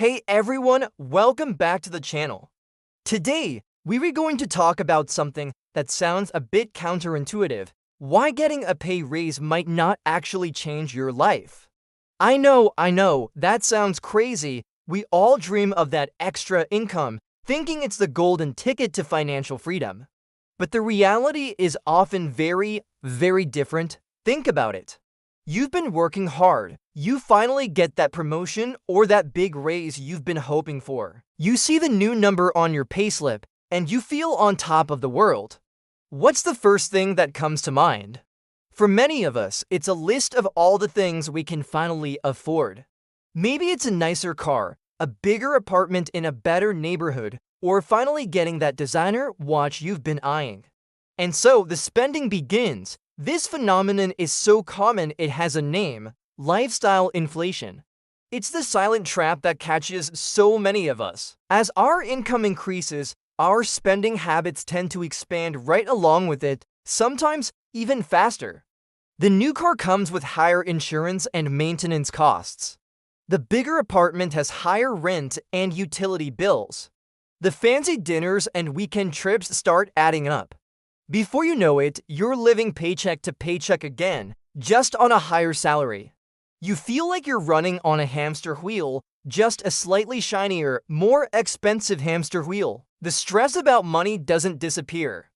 Hey everyone, welcome back to the channel. Today, we are going to talk about something that sounds a bit counterintuitive. Why getting a pay raise might not actually change your life. I know, that sounds crazy. We all dream of that extra income, thinking it's the golden ticket to financial freedom. But the reality is often very different. Think about it. You've been working hard. You finally get that promotion or that big raise you've been hoping for. You see the new number on your payslip, and you feel on top of the world. What's the first thing that comes to mind? For many of us, it's a list of all the things we can finally afford. Maybe it's a nicer car, a bigger apartment in a better neighborhood, or finally getting that designer watch you've been eyeing. And so the spending begins. This phenomenon is so common it has a name: lifestyle inflation. It's the silent trap that catches so many of us. As our income increases, our spending habits tend to expand right along with it, sometimes even faster. The new car comes with higher insurance and maintenance costs. The bigger apartment has higher rent and utility bills. The fancy dinners and weekend trips start adding up. Before you know it, you're living paycheck to paycheck again, just on a higher salary. You feel like you're running on a hamster wheel, just a slightly shinier, more expensive hamster wheel. The stress about money doesn't disappear.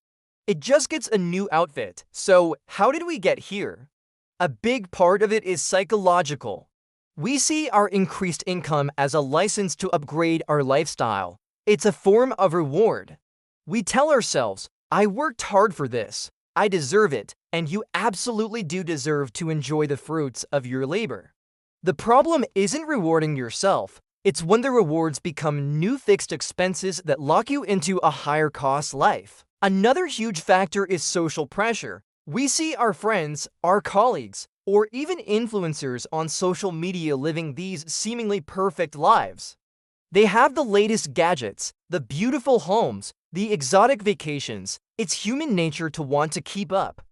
It just gets a new outfit. So, how did we get here? A big part of it is psychological. We see our increased income as a license to upgrade our lifestyle. It's a form of reward. We tell ourselves, I worked hard for this, I deserve it, and you absolutely do deserve to enjoy the fruits of your labor. The problem isn't rewarding yourself, it's when the rewards become new fixed expenses that lock you into a higher cost life. Another huge factor is social pressure. We see our friends, our colleagues, or even influencers on social media living these seemingly perfect lives. They have the latest gadgets, the beautiful homes, the exotic vacations. It's human nature to want to keep up.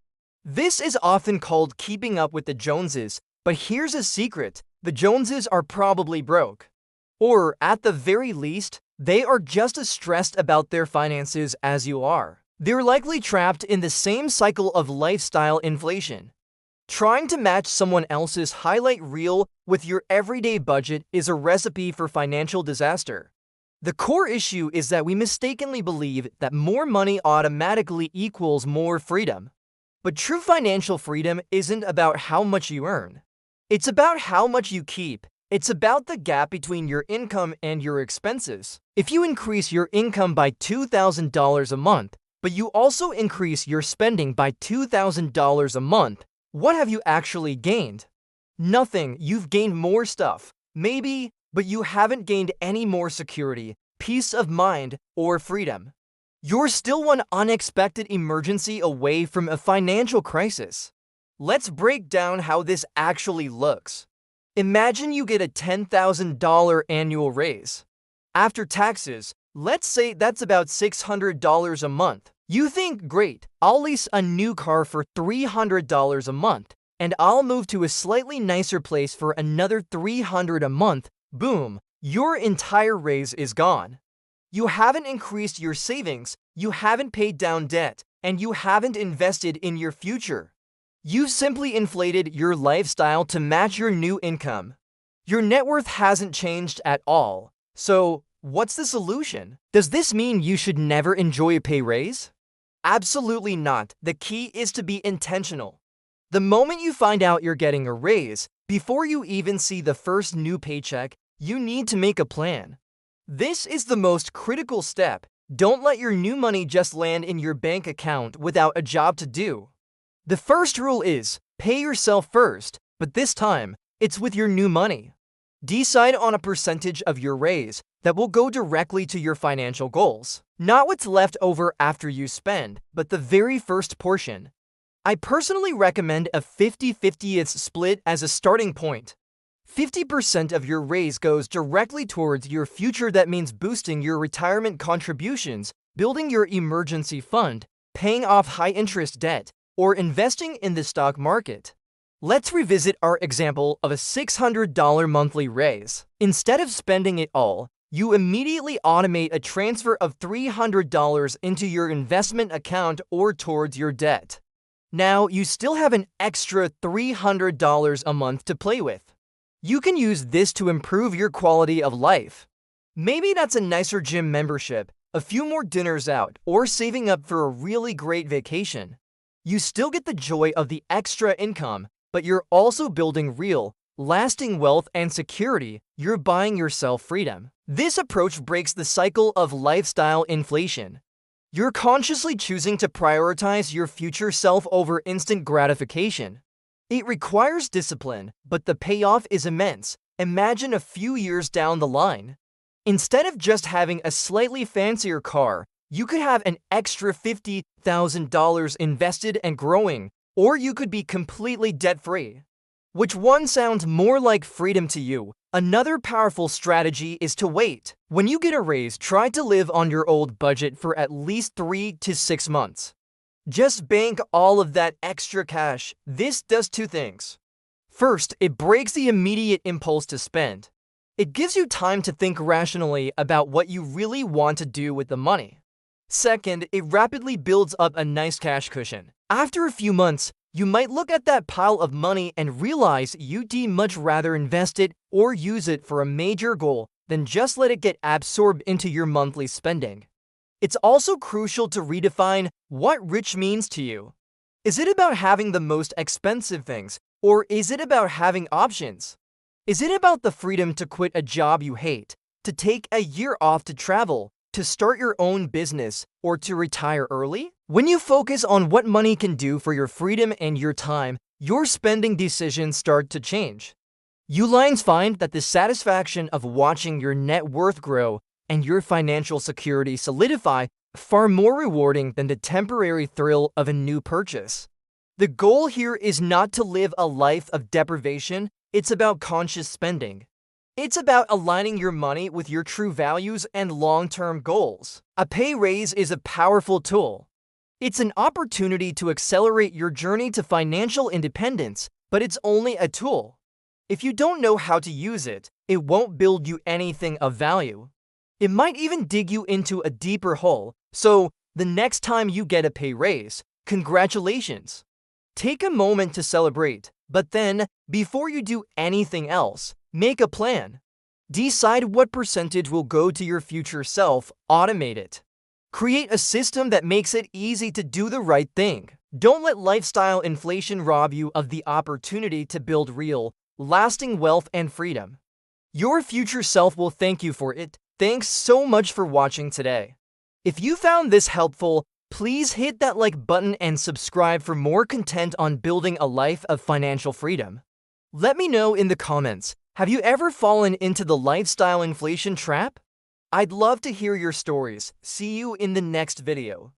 This is often called keeping up with the Joneses, but here's a secret: the Joneses are probably broke. Or, at the very least, they are just as stressed about their finances as you are. They're likely trapped in the same cycle of lifestyle inflation. Trying to match someone else's highlight reel with your everyday budget is a recipe for financial disaster. The core issue is that we mistakenly believe that more money automatically equals more freedom. But true financial freedom isn't about how much you earn. It's about how much you keep. It's about the gap between your income and your expenses. If you increase your income by $2,000 a month, but you also increase your spending by $2,000 a month, what have you actually gained? Nothing. You've gained more stuff. Maybe, but you haven't gained any more security, peace of mind, or freedom. You're still one unexpected emergency away from a financial crisis. Let's break down how this actually looks. Imagine you get a $10,000 annual raise. After taxes, let's say that's about $600 a month. You think, great, I'll lease a new car for $300 a month, and I'll move to a slightly nicer place for another $300 a month. Boom, your entire raise is gone. You haven't increased your savings, you haven't paid down debt, and you haven't invested in your future. You've simply inflated your lifestyle to match your new income. Your net worth hasn't changed at all. So, what's the solution? Does this mean you should never enjoy a pay raise? Absolutely not. The key is to be intentional. The moment you find out you're getting a raise, before you even see the first new paycheck, you need to make a plan. This is the most critical step. Don't let your new money just land in your bank account without a job to do. The first rule is, pay yourself first, but this time, it's with your new money. Decide on a percentage of your raise that will go directly to your financial goals. Not what's left over after you spend, but the very first portion. I personally recommend a 50-50th split as a starting point. 50% of your raise goes directly towards your future. That means boosting your retirement contributions, building your emergency fund, paying off high-interest debt, or investing in the stock market. Let's revisit our example of a $600 monthly raise. Instead of spending it all, you immediately automate a transfer of $300 into your investment account or towards your debt. Now, you still have an extra $300 a month to play with. You can use this to improve your quality of life. Maybe that's a nicer gym membership, a few more dinners out, or saving up for a really great vacation. You still get the joy of the extra income, but you're also building real, lasting wealth and security. You're buying yourself freedom. This approach breaks the cycle of lifestyle inflation. You're consciously choosing to prioritize your future self over instant gratification. It requires discipline, but the payoff is immense. Imagine a few years down the line. Instead of just having a slightly fancier car, you could have an extra $50,000 invested and growing, or you could be completely debt-free. Which one sounds more like freedom to you? Another powerful strategy is to wait. When you get a raise, try to live on your old budget for at least 3 to 6 months. Just bank all of that extra cash. This does two things. First, it breaks the immediate impulse to spend. It gives you time to think rationally about what you really want to do with the money. Second, it rapidly builds up a nice cash cushion. After a few months, you might look at that pile of money and realize you'd much rather invest it or use it for a major goal than just let it get absorbed into your monthly spending. It's also crucial to redefine what rich means to you. Is it about having the most expensive things, or is it about having options? Is it about the freedom to quit a job you hate, to take a year off to travel, to start your own business, or to retire early? When you focus on what money can do for your freedom and your time, your spending decisions start to change. You lines find that the satisfaction of watching your net worth grow and your financial security solidify far more rewarding than the temporary thrill of a new purchase. The goal here is not to live a life of deprivation, it's about conscious spending. It's about aligning your money with your true values and long-term goals. A pay raise is a powerful tool. It's an opportunity to accelerate your journey to financial independence, but it's only a tool. If you don't know how to use it, it won't build you anything of value. It might even dig you into a deeper hole, so the next time you get a pay raise, congratulations. Take a moment to celebrate, but then, before you do anything else, make a plan. Decide what percentage will go to your future self, automate it. Create a system that makes it easy to do the right thing. Don't let lifestyle inflation rob you of the opportunity to build real, lasting wealth and freedom. Your future self will thank you for it. Thanks so much for watching today. If you found this helpful, please hit that like button and subscribe for more content on building a life of financial freedom. Let me know in the comments, have you ever fallen into the lifestyle inflation trap? I'd love to hear your stories. See you in the next video.